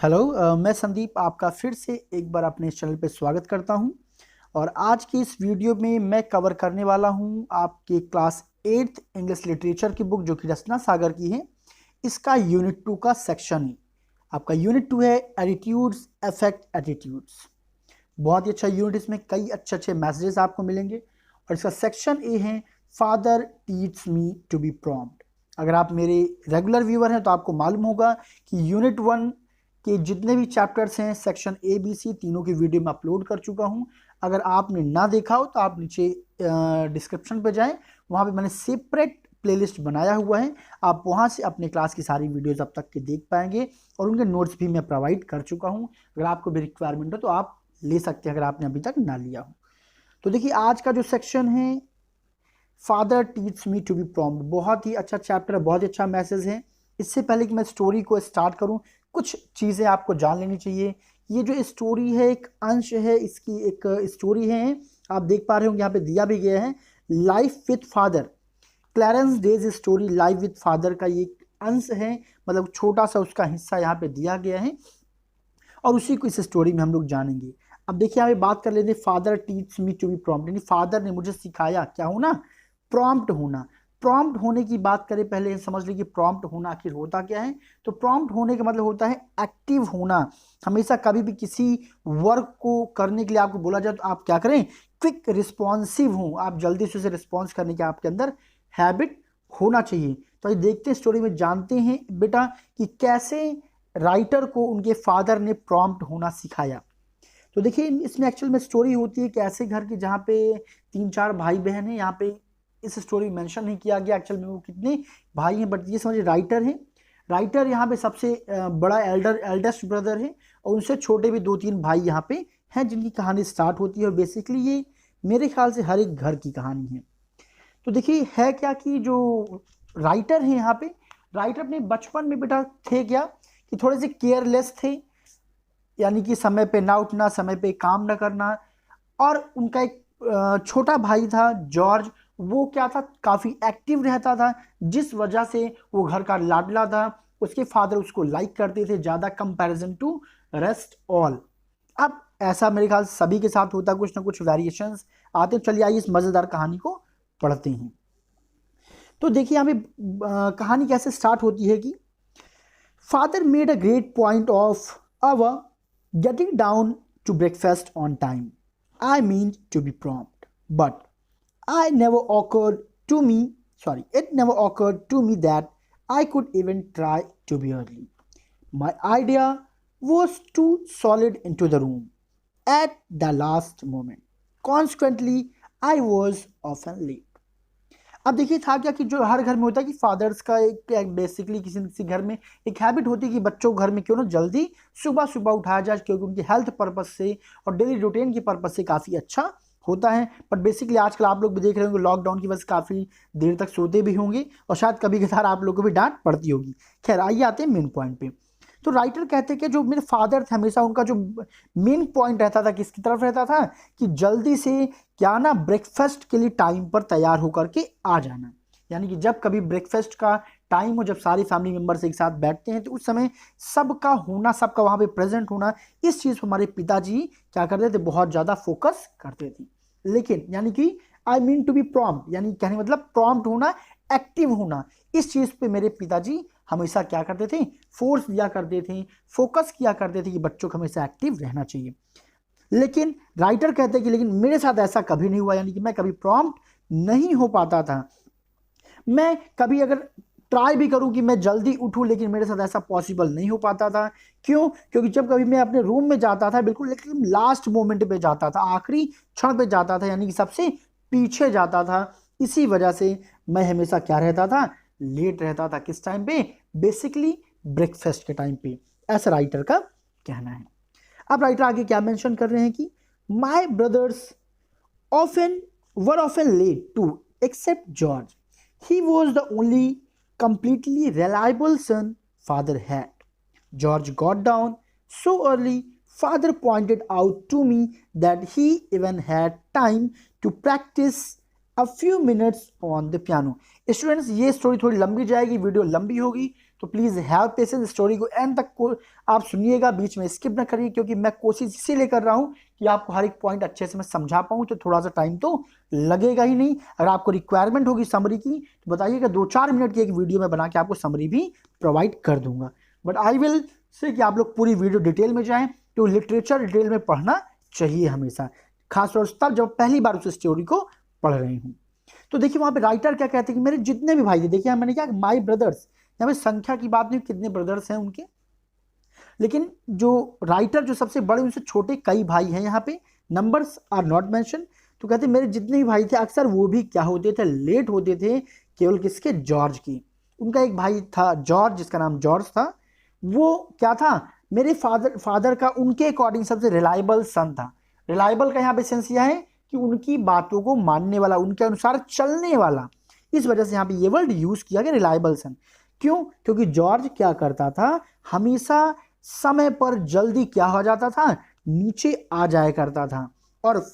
मैं संदीप आपका फिर से एक बार अपने इस चैनल पे स्वागत करता हूं। और आज की इस वीडियो में मैं कवर करने वाला हूं आपके क्लास 8th इंग्लिश लिटरेचर की बुक जो कि रचना सागर की है। इसका यूनिट 2 का सेक्शन है। आपका यूनिट 2 है एटीट्यूड्स अफेक्ट एटीट्यूड्स। बहुत ही अच्छा यूनिट, इसमें कई अच्छे अच्छे मैसेजेस आपको मिलेंगे। और इसका सेक्शन ए है father teach me to be prompt. अगर आप मेरे रेगुलर व्यूअर हैं तो आपको मालूम होगा कि यूनिट 1 के जितने भी चैप्टर्स हैं सेक्शन ए बी सी तीनों की वीडियो मैं अपलोड कर चुका हूं। अगर आपने ना देखा हो तो आप नीचे डिस्क्रिप्शन पे जाएं, वहां पे मैंने सेपरेट प्लेलिस्ट बनाया हुआ है। आप वहां से अपने क्लास की सारी वीडियोस अब तक के देख पाएंगे और उनके नोट्स भी मैं प्रोवाइड कर चुका हूं। अगर आपको भी रिक्वायरमेंट हो तो आप ले सकते हैं अगर आपने अभी तक ना लिया हो। तो देखिए आज का जो सेक्शन है father teach me to be prompt, बहुत ही अच्छा चैप्टर है, बहुत ही अच्छा मैसेज है। इससे पहले कि मैं स्टोरी को स्टार्ट करूं, कुछ चीज़ें आपको जान लेनी चाहिए। ये जो स्टोरी है एक अंश है, इसकी एक स्टोरी है। आप देख पा रहे होंगे यहाँ पे दिया भी गया है life with father. Clarence days story life with father का ये अंश है, मतलब छोटा सा उसका हिस्सा यहाँ पे दिया गया है और उसी को इस स्टोरी में हम लोग जानेंगे। अब देखिए यहाँ पे बात कर लेते हैं father teach me to be prompt, यानी फादर ने मुझे सिखाया क्या होना, प्रॉम्प्ट होना। प्रॉम्प्ट होने की बात करें पहले समझ लीजिए प्रॉम्प्ट होना आखिर होता क्या है। तो प्रॉम्प्ट होने का मतलब होता है एक्टिव होना। हमेशा कभी भी किसी वर्क को करने के लिए आपको बोला जाए तो आप क्या करें, क्विक रिस्पॉन्सिव हो, आप जल्दी से उसे रिस्पॉन्स करने के आपके अंदर हैबिट होना चाहिए। तो ये देखते हैं स्टोरी में, जानते हैं बेटा कि कैसे राइटर को उनके फादर ने प्रॉम्प्ट होना सिखाया। तो देखिए इसमें एक्चुअल में स्टोरी होती है कि ऐसे घर की जहाँ पे 3-4 भाई बहन हैं। यहाँ पे इस स्टोरी में मेंशन नहीं किया गया एक्चुअल में वो कितने भाई हैं, बट ये समझिए राइटर हैं। राइटर यहाँ पे सबसे बड़ा एल्डेस्ट ब्रदर है और उनसे छोटे भी 2-3 भाई यहाँ पे हैं जिनकी कहानी स्टार्ट होती है। और बेसिकली ये मेरे ख्याल से हर एक घर की कहानी है। तो देखिए है क्या कि जो राइटर हैं यहाँ पे, राइटर अपने बचपन में बेटा थे क्या कि थोड़े से केयरलेस थे, यानी कि समय पे ना उठना, समय पे काम ना करना। और उनका एक छोटा भाई था जॉर्ज, वो क्या था, काफ़ी एक्टिव रहता था, जिस वजह से वो घर का लाडला था। उसके फादर उसको लाइक करते थे ज़्यादा कंपैरिजन टू रेस्ट ऑल। अब ऐसा मेरे ख्याल सभी के साथ होता, कुछ ना कुछ वेरिएशंस आते। चलिए आइए इस मज़ेदार कहानी को पढ़ते हैं। तो देखिए यहाँ पे कहानी कैसे स्टार्ट होती है कि father made a great point of our getting down to breakfast on time. I mean to be prompt. But it never occurred to me that I could even try to be early. My idea was to solid into the room at the last moment. Consequently, I was often late. अब देखिए था क्या कि जो हर घर में होता है कि फादर्स का एक बेसिकली किसी न किसी घर में एक हैबिट होती है कि बच्चों को घर में क्यों ना जल्दी सुबह सुबह उठाया जाए, क्योंकि उनकी हेल्थ पर्पस से और डेली रूटीन की पर्पस से काफ़ी अच्छा होता है। बट बेसिकली आजकल आप लोग भी देख रहे होंगे लॉकडाउन की वजह से काफ़ी देर तक सोते भी होंगे और शायद कभी कभार आप लोग को भी डांट पड़ती होगी। खैर आइए आते हैं मेन पॉइंट पे। तो राइटर कहते हैं कि जो मेरे फादर थे हमेशा उनका जो मेन पॉइंट रहता था किसकी तरफ रहता था कि जल्दी से क्या ना ब्रेकफास्ट के लिए टाइम पर तैयार होकर के आ जाना। यानी कि जब कभी ब्रेकफास्ट का टाइम हो, जब सारी फैमिली मेम्बर्स एक साथ बैठते हैं तो उस समय सबका होना, सबका वहाँ पे प्रेजेंट होना, इस चीज़ पर हमारे पिताजी क्या करते थे, बहुत ज़्यादा फोकस करते थे। लेकिन यानी कि I mean to be prompt, यानी कहने मतलब प्रॉम्प्ट होना, एक्टिव होना, इस चीज़ पे मेरे पिताजी हमेशा क्या करते थे, फोर्स दिया करते थे, फोकस किया करते थे कि बच्चों को हमेशा एक्टिव रहना चाहिए। लेकिन राइटर कहते हैं कि लेकिन मेरे साथ ऐसा कभी नहीं हुआ, यानी कि मैं कभी प्रॉम्प्ट नहीं हो पाता था। मैं कभी अगर ट्राई भी करूं कि मैं जल्दी उठूं, लेकिन मेरे साथ ऐसा पॉसिबल नहीं हो पाता था। क्यों? क्योंकि जब कभी मैं अपने रूम में जाता था बिल्कुल लेकिन लास्ट मोमेंट पे जाता था, आखिरी क्षण पे जाता था, यानी कि सबसे पीछे जाता था। इसी वजह से मैं हमेशा क्या रहता था, लेट रहता था। किस टाइम पे? बेसिकली ब्रेकफास्ट के टाइम पे, ऐसा राइटर का कहना है। अब राइटर आगे क्या मेंशन कर रहे हैं कि माई brothers were often late too, except George. He was the only completely reliable son father had. George got down so early, father pointed out to me that he even had time to practice a few minutes on the piano. Students ये story थोड़ी लंबी जाएगी, video लंबी होगी, तो please have patience, story को and तक को आप सुनिएगा, बीच में स्किप ना करिए, क्योंकि मैं कोशिश इसीलिए कर रहा हूँ कि आपको हर एक पॉइंट अच्छे से मैं समझा पाऊँ, तो थोड़ा सा टाइम तो लगेगा ही नहीं। अगर आपको रिक्वायरमेंट होगी समरी की तो बताइएगा, 2-4 मिनट की एक वीडियो में बना के आपको समरी भी प्रोवाइड कर दूंगा। बट आई विल से कि आप लोग पूरी वीडियो डिटेल में जाएं, तो लिटरेचर डिटेल में पढ़ना चाहिए हमेशा, खासतौर से तब जब पहली बार उस स्टोरी को पढ़ रहे हूँ। तो देखिए वहां पे राइटर क्या कहते हैं कि मेरे जितने भी भाई थे, देखिए मैंने क्या माई ब्रदर्स, यहाँ पे संख्या की बात नहीं, कितने ब्रदर्स हैं उनके, लेकिन जो राइटर जो सबसे बड़े उनसे छोटे कई भाई हैं, यहाँ पे नंबर्स आर नॉट मेंशन। तो कहते मेरे जितने भी भाई थे अक्सर वो भी क्या होते थे, लेट होते थे, केवल किसके, जॉर्ज की। उनका एक भाई था जॉर्ज, जिसका नाम जॉर्ज था, वो क्या था, मेरे फादर का उनके अकॉर्डिंग सबसे रिलायबल सन था। रिलायबल का यहाँ पे सेंस यह है कि उनकी बातों को मानने वाला, उनके अनुसार चलने वाला, इस वजह से यहाँ पे ये वर्ड यूज किया गया, रिलायबल सन। क्यों? क्योंकि जॉर्ज क्या करता था, हमेशा समय पर जल्दी क्या हो जाता था, नीचे आ जाया करता था। और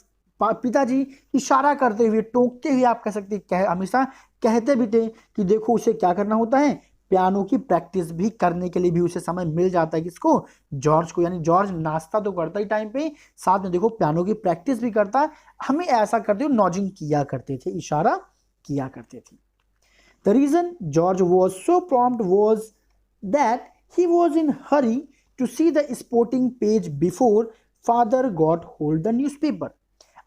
पिताजी इशारा करते हुए, टोकते हुए आप कह सकते, हमेशा कहते भी थे कि देखो उसे क्या करना होता है, पियानो की प्रैक्टिस भी करने के लिए भी उसे समय मिल जाता है। किसको? जॉर्ज को। यानी जॉर्ज नाश्ता तो करता ही टाइम पे, साथ में देखो पियानो की प्रैक्टिस भी करता। हमें ऐसा करते हुए नॉजिंग किया करते थे, इशारा किया करते थे। The reason George was so prompt was that he was in hurry to see the sporting page before father got hold the newspaper.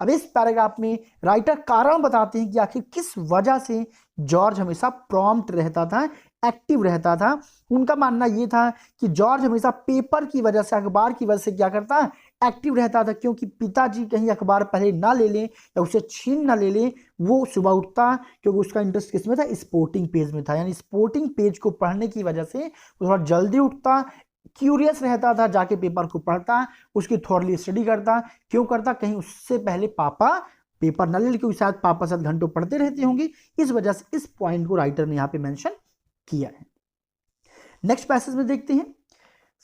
अब इस पैराग्राफ में राइटर कारण बताते हैं कि आखिर किस वजह से जॉर्ज हमेशा प्रॉम्प्ट रहता था, एक्टिव रहता था। उनका मानना यह था कि जॉर्ज हमेशा पेपर की वजह से, अखबार की वजह से क्या करता, एक्टिव रहता था, क्योंकि पिताजी कहीं अखबार पहले ना ले लें या उसे छीन ना ले लें। वो सुबह उठता, क्योंकि उसका इंटरेस्ट किस में था, स्पोर्टिंग पेज में था, यानी स्पोर्टिंग पेज को पढ़ने की वजह से वो थोड़ा जल्दी उठता, क्यूरियस रहता था, जाके पेपर को पढ़ता, उसकी थोड़ी स्टडी करता। क्यों करता? कहीं उससे पहले पापा पेपर न ले ले, क्योंकि शायद पापा साथ घंटों पढ़ते रहते होंगे। इस वजह से इस पॉइंट को राइटर ने यहाँ पे मेंशन किया है। नेक्स्ट पैसेज में देखते हैं,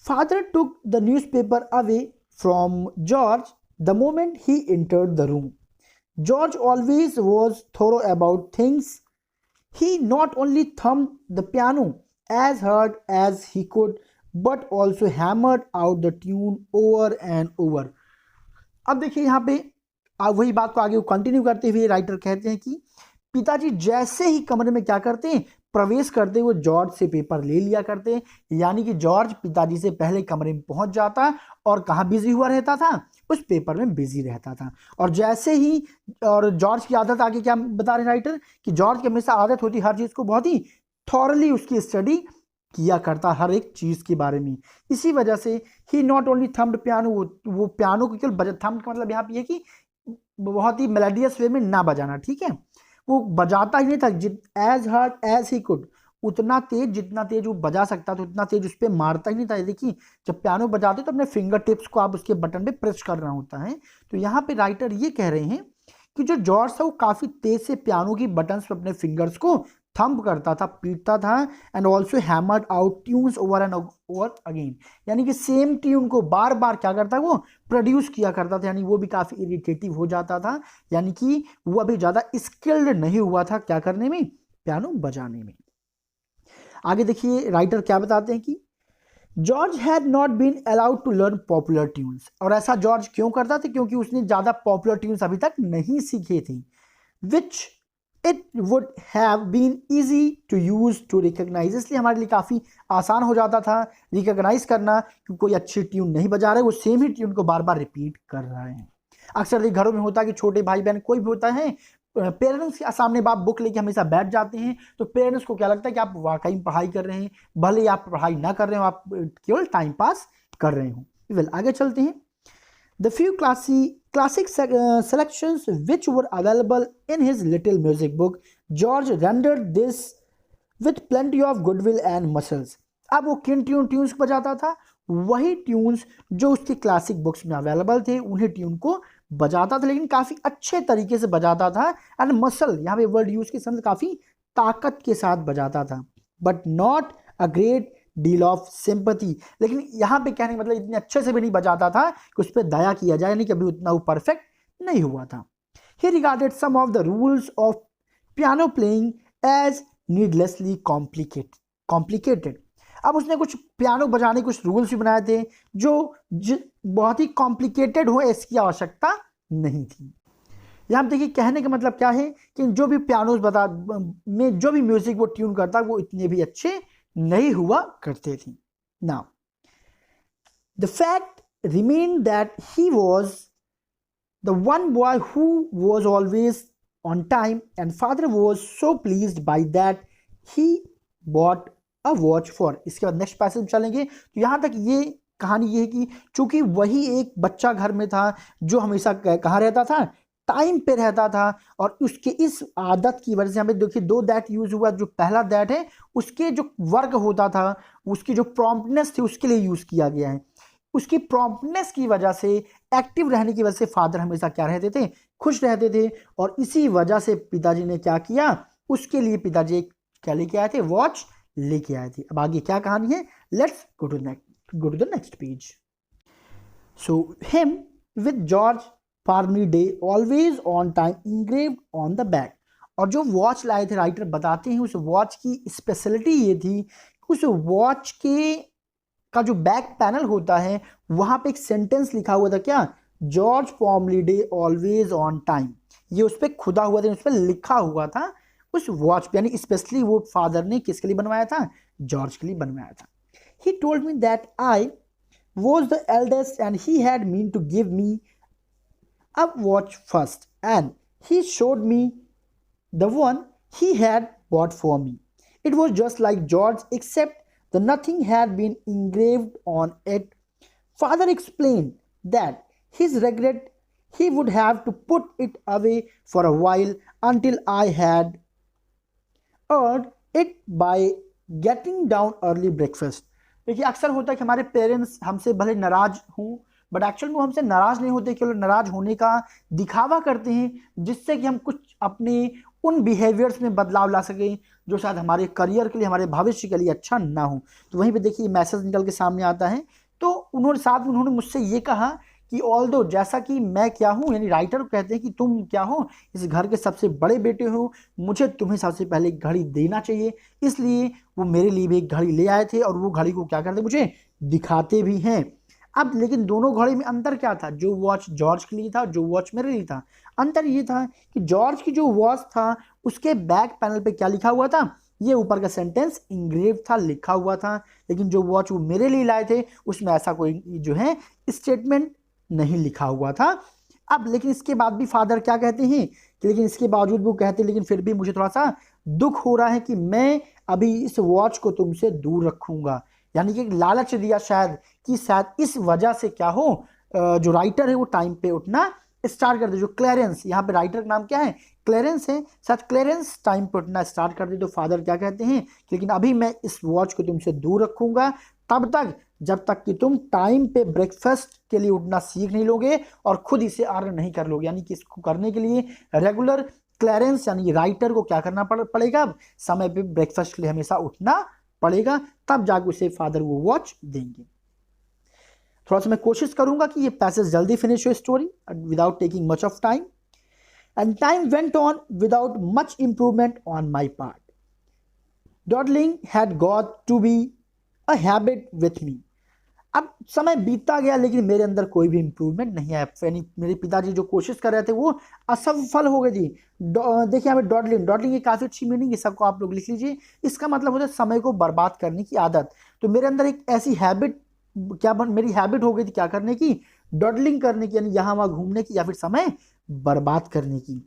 father took the newspaper away from George the moment he entered the room. George always was thorough about things. He not only thumped the piano as hard as he could, but also hammered out the tune over and over. अब देखिए यहाँ पे वही बात को आगे continue करते हुए राइटर कहते हैं कि पिताजी जैसे ही कमरे में क्या करते हैं, प्रवेश करते, वो जॉर्ज से पेपर ले लिया करते। यानी कि जॉर्ज पिताजी से पहले कमरे में पहुंच जाता और कहाँ बिजी हुआ रहता था, उस पेपर में बिजी रहता था। और जैसे ही, और जॉर्ज की आदत आगे क्या बता रहे राइटर कि जॉर्ज की हमेशा आदत होती हर चीज को बहुत ही थॉरली उसकी स्टडी किया करता, हर एक चीज के बारे में। इसी वजह से ही नॉट ओनली थम्ड पियानो, वो पियानो को केवल थम्ड का मतलब यहाँ पे ये कि बहुत ही मेलोडियस वे में ना बजाना, ठीक है, वो बजाता ही नहीं था, as hard as he could, उतना तेज जितना तेज वो बजा सकता था, उतना तेज उस पर मारता ही नहीं था। देखिए जब पियानो बजाते तो अपने फिंगर टिप्स को आप उसके बटन पे प्रेस करना होता है। तो यहाँ पे राइटर ये कह रहे हैं कि जो जॉर्ज था वो काफी तेज से पियानो की बटन्स पे अपने फिंगर्स को थंप करता था, पीटता था, and also hammered out tunes over and over again. यानी कि सेम ट्यून को बार बार क्या करता है, वो प्रोड्यूस किया करता था। यानी वो भी काफी इरिटेटिव हो जाता था, यानी कि वो अभी ज्यादा स्किल्ड नहीं हुआ था क्या करने में, पियानो बजाने में। आगे देखिए राइटर क्या बताते हैं कि George had not been allowed to learn popular tunes. और ऐसा जॉर्ज क्यों करता था? क्योंकि उसने ज्यादा पॉपुलर ट्यून्स अभी तक नहीं सीखे थे, which it would have been easy to use to recognise. इसलिए हमारे लिए काफी आसान हो जाता था रिकॉग्नाइज करना कि कोई अच्छी ट्यून नहीं बजा रहे, वो सेम ही ट्यून को बार बार रिपीट कर रहे हैं। अक्सर घरों में होता है कि छोटे भाई बहन कोई भी होता है, पेरेंट्स के सामने आप बुक लेके हमेशा बैठ जाते हैं, तो पेरेंट्स को क्या लगता है कि आप वाकई में पढ़ाई कर रहे हैं, भले आप पढ़ाई ना कर रहे हो, आप केवल टाइम पास कर रहे हो। वेल आगे चलते हैं। The few classic selections which were available in his little music book, George rendered this with plenty of goodwill and muscles. अब वो किन ट्यून्स बजाता था? वही ट्यून्स जो उसकी क्लासिक बुक्स में अवेलेबल थे, उन्हीं ट्यून को बजाता था, लेकिन काफी अच्छे तरीके से बजाता था। एंड मसल, यहाँ पे वर्ड यूज के साथ काफी ताकत के साथ बजाता था, but not a great deal of sympathy. लेकिन यहाँ पे कहने का मतलब इतने अच्छे से भी नहीं बजाता था कि उस पर दया किया जाए, नहीं कि अभी उतना वो परफेक्ट नहीं हुआ था। He regarded some of the rules of piano playing as needlessly complicated. अब उसने कुछ पियानो बजाने के कुछ रूल्स भी बनाए थे जो बहुत ही कॉम्प्लिकेटेड हो, इसकी आवश्यकता नहीं थी। यहाँ देखिए कहने का मतलब क्या है कि जो भी पियानोस बता में जो भी म्यूजिक वो ट्यून करता वो इतने भी अच्छे नहीं हुआ करते थे। Now the fact remain that he was the one boy who was always on time and father was so pleased by that he bought a watch for. इसके बाद नेक्स्ट पैसेज चलेंगे। तो यहाँ तक ये कहानी ये है कि चूंकि वही एक बच्चा घर में था जो हमेशा कहाँ रहता था, टाइम पे रहता था, और उसके इस आदत की वजह से हमें देखिए दो दैट यूज हुआ। जो पहला दैट है उसके जो वर्ग होता था, उसकी जो प्रॉम्प्टनेस थी उसके लिए यूज किया गया है। उसकी प्रॉम्प्टनेस की वजह से, एक्टिव रहने की वजह से फादर हमेशा क्या रहते थे, खुश रहते थे, और इसी वजह से पिताजी ने क्या किया, उसके लिए पिताजी क्या लेके आए थे, वॉच लेके आए थे। अब आगे क्या कहानी है, let's go to the next page. So him with George Formby day always on time engraved on the back. और जो वॉच लाए थे राइटर बताते हैं उस वॉच की स्पेशलिटी ये थी, उस वॉच के का जो बैक पैनल होता है वहां पे एक सेंटेंस लिखा हुआ था, क्या, George formally day always on time. ये उस पर खुदा हुआ था, उस पर लिखा हुआ था उस वॉच पे, यानी स्पेशली वो फादर ने किसके लिए बनवाया था, जॉर्ज के लिए बनवाया था। He told me that I was the eldest and he had meant to give me a watch first, and he showed me the one he had bought for me. It was just like George, except the nothing had been engraved on it. Father explained that his regret he would have to put it away for a while until I had earned it by getting down early breakfast. देखिए अक्सर होता है कि हमारे parents हमसे भले नाराज हों, बट एक्चुअल में वो हमसे नाराज नहीं होते, केवल नाराज होने का दिखावा करते हैं जिससे कि हम कुछ अपने उन बिहेवियर्स में बदलाव ला सकें जो शायद हमारे करियर के लिए, हमारे भविष्य के लिए अच्छा ना हो। तो वहीं पे देखिए मैसेज निकल के सामने आता है। तो उन्होंने मुझसे ये कहा कि ऑल्दो जैसा कि मैं क्या हूँ, यानी राइटर कहते हैं कि तुम क्या हो, इस घर के सबसे बड़े बेटे हो, मुझे तुम्हें सबसे पहले घड़ी देना चाहिए, इसलिए वो मेरे लिए भी एक घड़ी ले आए थे और वो घड़ी को क्या करते मुझे दिखाते भी हैं। अब लेकिन दोनों घड़ी में अंतर क्या था, जो वॉच जॉर्ज के लिए था, जो वॉच मेरे लिए था। अंतर ये था कि जॉर्ज की जो वॉच था उसके बैक पैनल पे क्या लिखा हुआ था, ये ऊपर का सेंटेंस इंग्रेव था, लिखा हुआ था, लेकिन जो वॉच वो मेरे लिए लाए थे उसमें ऐसा कोई जो है स्टेटमेंट नहीं लिखा हुआ था। अब लेकिन इसके बाद भी फादर क्या कहते हैं कि लेकिन इसके बावजूद वो कहते हैं लेकिन फिर भी मुझे थोड़ा सा दुख हो रहा है कि मैं अभी इस वॉच को तुमसे दूर रखूंगा, यानी कि लालच दिया शायद कि शायद इस वजह से क्या हो, जो राइटर है वो टाइम पे उठना स्टार्ट कर दे। जो क्लेरेंस, यहाँ पे राइटर का नाम क्या है, क्लेरेंस है, शायद क्लेरेंस टाइम पे उठना स्टार्ट कर दे। तो फादर क्या कहते हैं, लेकिन अभी मैं इस वॉच को तुमसे दूर रखूंगा तब तक जब तक कि तुम टाइम पे ब्रेकफास्ट के लिए उठना सीख नहीं लोगे और खुद इसे अर्न नहीं कर लोगे। यानी कि इसको करने के लिए रेगुलर क्लेरेंस यानी राइटर को क्या करना पड़ेगा, समय पे ब्रेकफास्ट के लिए हमेशा उठना पड़ेगा, तब जाके उसे फादर वो वॉच देंगे। थोड़ा सा मैं कोशिश करूंगा कि ये पैसेज जल्दी फिनिश हो story without taking much of time. And time went on without much improvement on my part. Dawdling had got to be a habit with me. अब समय बीतता गया लेकिन मेरे अंदर कोई भी इंप्रूवमेंट नहीं आया, यानी मेरे पिताजी जो कोशिश कर रहे थे वो असफल हो गई थी। देखिए यहाँ पे डॉडलिंग की काफ़ी अच्छी मीनिंग है, सबको आप लोग लिख लीजिए। इसका मतलब होता है समय को बर्बाद करने की आदत। तो मेरे अंदर एक ऐसी हैबिट मेरी हैबिट हो गई थी क्या करने की, डॉडलिंग करने की, यानी यहाँ वहाँ घूमने की या फिर समय बर्बाद करने की।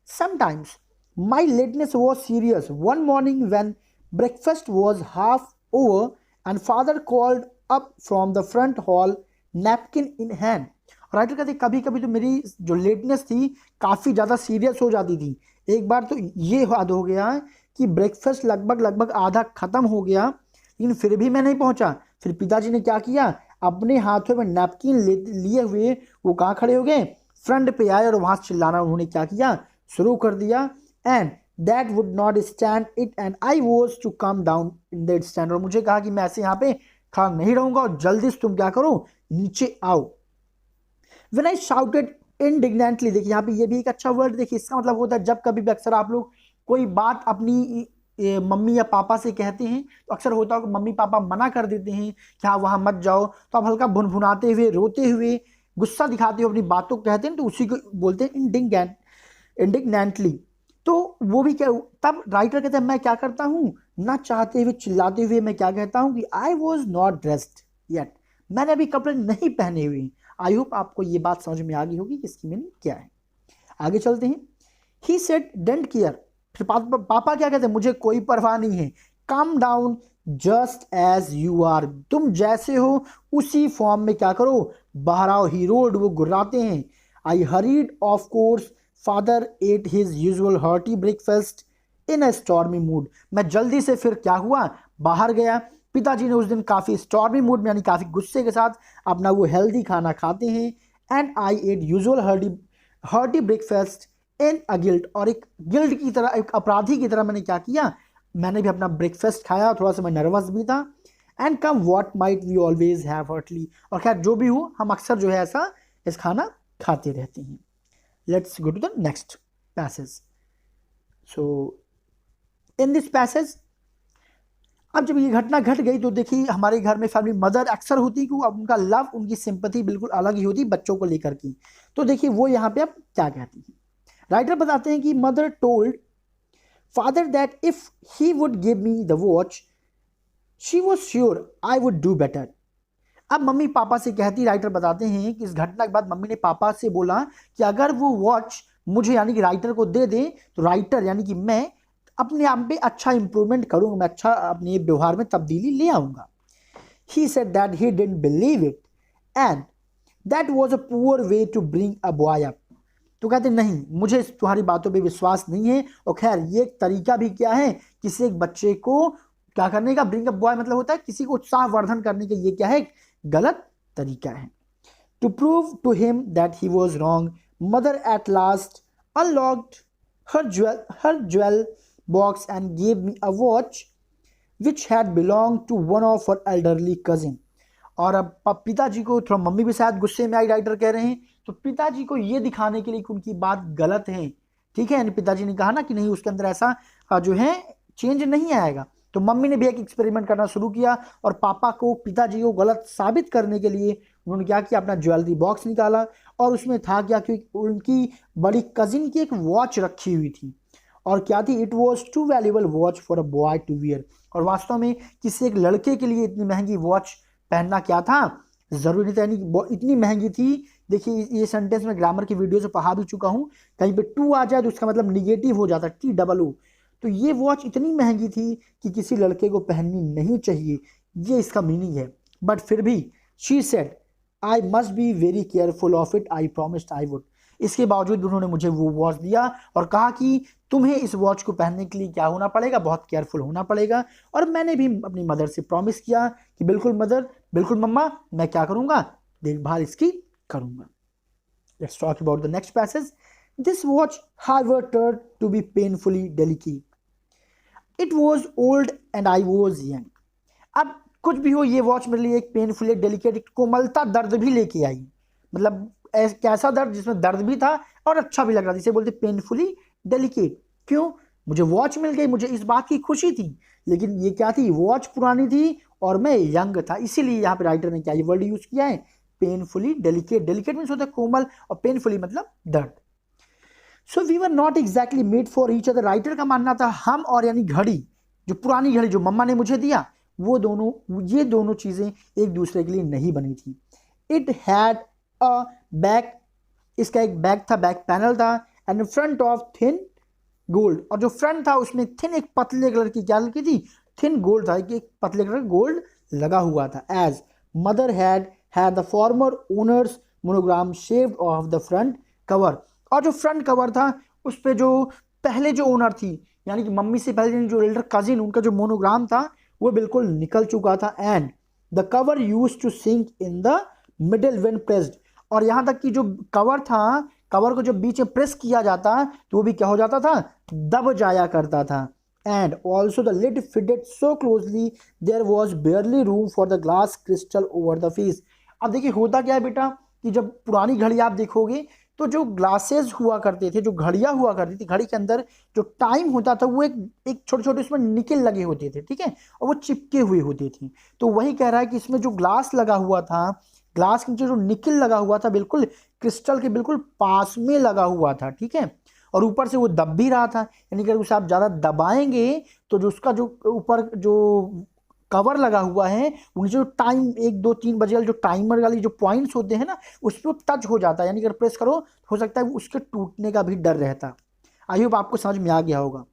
Sometimes my lateness was serious. One morning when breakfast was half over and father called up from the front hall napkin in hand. Writer कहते कभी कभी तो मेरी जो लेटनेस थी काफ़ी ज़्यादा सीरियस हो जाती थी। एक बार तो ये याद हो गया कि ब्रेकफास्ट लगभग आधा ख़त्म हो गया लेकिन फिर भी मैं नहीं पहुंचा। फिर पिताजी ने क्या किया, अपने हाथों में नैपकिन लिए हुए वो कहाँ खड़े हो गए, फ्रंट पे आए और वहाँ चिल्लाना उन्होंने क्या किया, शुरू कर दिया। And that would not stand it and I was to come down in that stand. और मुझे कहा कि मैं ऐसे यहाँ पे खड़ा नहीं रहूंगा और जल्दी से तुम क्या करो, नीचे आओ। व्हेन आई शाउटेड इंडिग्नेंटली, देखिए यहाँ पे ये भी एक अच्छा वर्ड, देखिए इसका मतलब होता है जब कभी भी अक्सर आप लोग कोई बात अपनी मम्मी या पापा से कहते हैं तो अक्सर होता है कि मम्मी पापा मना कर देते हैं कि हाँ वहाँ मत जाओ, तो आप हल्का भुनभुनाते हुए, रोते हुए, गुस्सा दिखाते हुए अपनी बातों को कहते हैं, तो उसी को बोलते हैं इंडिग्नेंटली। तो वो भी क्या, तब राइटर कहते हैं मैं क्या करता हूँ, ना चाहते हुए चिल्लाते हुए मैं क्या कहता हूँ कि I was not dressed yet, मैंने अभी कपड़े नहीं पहने हुए। आई होप आपको ये बात समझ में आ गई होगी कि इसकी मीनिंग क्या है। आगे चलते हैं। ही सेड डोंट केयर, फिर पापा क्या कहते हैं, मुझे कोई परवाह नहीं है। Come down just as you are, तुम जैसे हो उसी फॉर्म में क्या करो, बाहर आओ। ही रोड, वो गुर्राते हैं। I hurried of course, father ate his usual hearty breakfast in a stormy mood, मैं जल्दी से फिर क्या हुआ, बाहर गया। पिताजी ने उस दिन काफ़ी स्टॉर्मी मूड में यानी काफ़ी गुस्से के साथ अपना वो हेल्दी खाना खाते हैं। And I ate usual hearty breakfast in a guilt, और एक गिल्ट की तरह, एक अपराधी की तरह मैंने क्या किया, मैंने भी अपना ब्रेकफास्ट खाया, थोड़ा सा मैं नर्वस भी था। And come what might we always have heartily, और खैर जो भी हो हम अक्सर जो है ऐसा इस खाना खाते रहते हैं। Let's go to the next passage. So in this passage, अब जब ये घटना घट गई तो देखिए हमारे घर में फैमिली मदर अक्सर होती कि अब उनका लव, उनकी सिंपैथी बिल्कुल अलग ही होती बच्चों को लेकर की। तो देखिए वो यहाँ पे अब क्या कहती है। राइटर बताते हैं कि mother told father that if he would give me the watch she was sure I would do better. अब मम्मी पापा से कहती, राइटर बताते हैं कि इस घटना के बाद मम्मी ने पापा से बोला कि अगर वो वॉच मुझे यानी कि राइटर को दे दे तो राइटर यानी कि मैं अपने आप में अच्छा इंप्रूवमेंट करूंगा, मैं अच्छा अपने व्यवहार में तब्दीली ले आऊंगा। He said that he didn't believe it and that was a poor way to bring a boy up. तो कहते नहीं, मुझे तुम्हारी बातों पे विश्वास नहीं है, और खैर ये एक तरीका भी क्या है किसी एक बच्चे को क्या करने का, ब्रिंग अप बॉय मतलब होता है किसी को उत्साहवर्धन करने का, ये क्या है, गलत तरीका है। To prove to him that he was wrong, mother at last unlocked her jewel box and gave me a watch which had belonged to one of her elderly cousin। और अब पिताजी को थोड़ा, मम्मी भी शायद गुस्से में आई, राइटर कह रहे हैं, तो पिताजी को ये दिखाने के लिए कि उनकी बात गलत है, ठीक है, यानी पिताजी ने कहा ना कि नहीं उसके अंदर ऐसा जो है चेंज नहीं आएगा, तो मम्मी ने भी एक एक्सपेरिमेंट करना शुरू किया और पापा को, पिताजी को गलत साबित करने के लिए उन्होंने क्या किया, अपना ज्वेलरी बॉक्स निकाला और उसमें था क्या कि उनकी बड़ी कजिन की एक वॉच रखी हुई थी, और क्या थी, it was too valuable watch for a boy to wear. और वास्तव में किसी एक लड़के के लिए इतनी महंगी वॉच पहनना क्या था, जरूरी नहीं था, यानी इतनी महंगी थी। देखिए ये सेंटेंस में ग्रामर की वीडियो से पढ़ा भी चुका हूँ, कहीं पे टू आ जाए तो उसका मतलब निगेटिव हो जाता है, TOO। तो ये वॉच इतनी महंगी थी कि किसी लड़के को पहननी नहीं चाहिए, ये इसका मीनिंग है। बट फिर भी she said I must be very careful of it, I promised I would. इसके बावजूद भी उन्होंने मुझे वो वॉच दिया और कहा कि तुम्हें इस वॉच को पहनने के लिए क्या होना पड़ेगा, बहुत केयरफुल होना पड़ेगा। और मैंने भी अपनी मदर से प्रॉमिस किया कि बिल्कुल मदर, बिल्कुल मम्मा, मैं क्या करूंगा, देखभाल इसकी करूंगा। Let's talk about the next passage. This watch however turned to be painfully delicate. It was old and I was young. अब कुछ भी हो, ये वॉच मेरे लिए एक पेनफुली डेलिकेट, एक कोमलता दर्द भी लेके आई, मतलब कैसा दर्द जिसमें दर्द भी था और अच्छा भी लग रहा था, इसे बोलते पेनफुली डेलिकेट। क्यों, मुझे वॉच मिल गई, मुझे इस बात की खुशी थी, लेकिन ये क्या थी, वॉच पुरानी थी और मैं यंग था, इसीलिए यहाँ पे राइटर ने क्या ये वर्ड यूज किया है, पेनफुली डेलिकेट। डेलिकेट मीन्स होता है कोमल और पेनफुली मतलब दर्द। So we were not exactly made for each other. Writer का मानना था हम और यानी घड़ी, जो पुरानी घड़ी जो मम्मा ने मुझे दिया, वो दोनों, ये दोनों चीजें एक दूसरे के लिए नहीं बनी थी। इट हैड अ बैक, इसका एक बैक था, बैक पैनल था, and front of thin gold, और जो फ्रंट था उसमें थिन, एक पतले कलर की क्या लगी थी, थिन गोल्ड था, कि एक पतले कलर गोल्ड लगा हुआ था। As mother had the former owner's monogram shaved off the front cover, और जो फ्रंट कवर था उस पर जो पहले जो ओनर थी, यानी कि मम्मी से पहले जो एल्डर कजिन, उनका जो मोनोग्राम था वो बिल्कुल निकल चुका था। And the cover used to sink in the middle when pressed, और यहाँ तक कि जो कवर था, कवर को जब बीच में प्रेस किया जाता तो वो भी क्या हो जाता था, दब जाया करता था। And also the lid fitted so closely there was barely room for the glass crystal over the face. अब देखिए होता क्या है बेटा कि जब पुरानी घड़ी आप देखोगे तो जो ग्लासेस हुआ करते थे, जो घड़ियां हुआ करती थी, घड़ी के अंदर जो टाइम होता था वो एक छोटे छोटे उसमें निकल लगे होते थे, ठीक है, और वो चिपके हुए होते थे। तो वही कह रहा है कि इसमें जो ग्लास लगा हुआ था, ग्लास के नीचे जो निकल लगा हुआ था बिल्कुल क्रिस्टल के बिल्कुल पास में लगा हुआ था, ठीक है, और ऊपर से वो दब भी रहा था, यानी कि अगर उसे आप ज्यादा दबाएंगे तो जो उसका जो ऊपर जो कवर लगा हुआ है उनसे जो टाइम 1 2 3 बजे वाले जो टाइमर वाली जो पॉइंट्स होते हैं ना उस पर टच हो जाता है, यानी अगर प्रेस करो हो सकता है उसके टूटने का भी डर रहता। आई होप आपको समझ में आ गया होगा।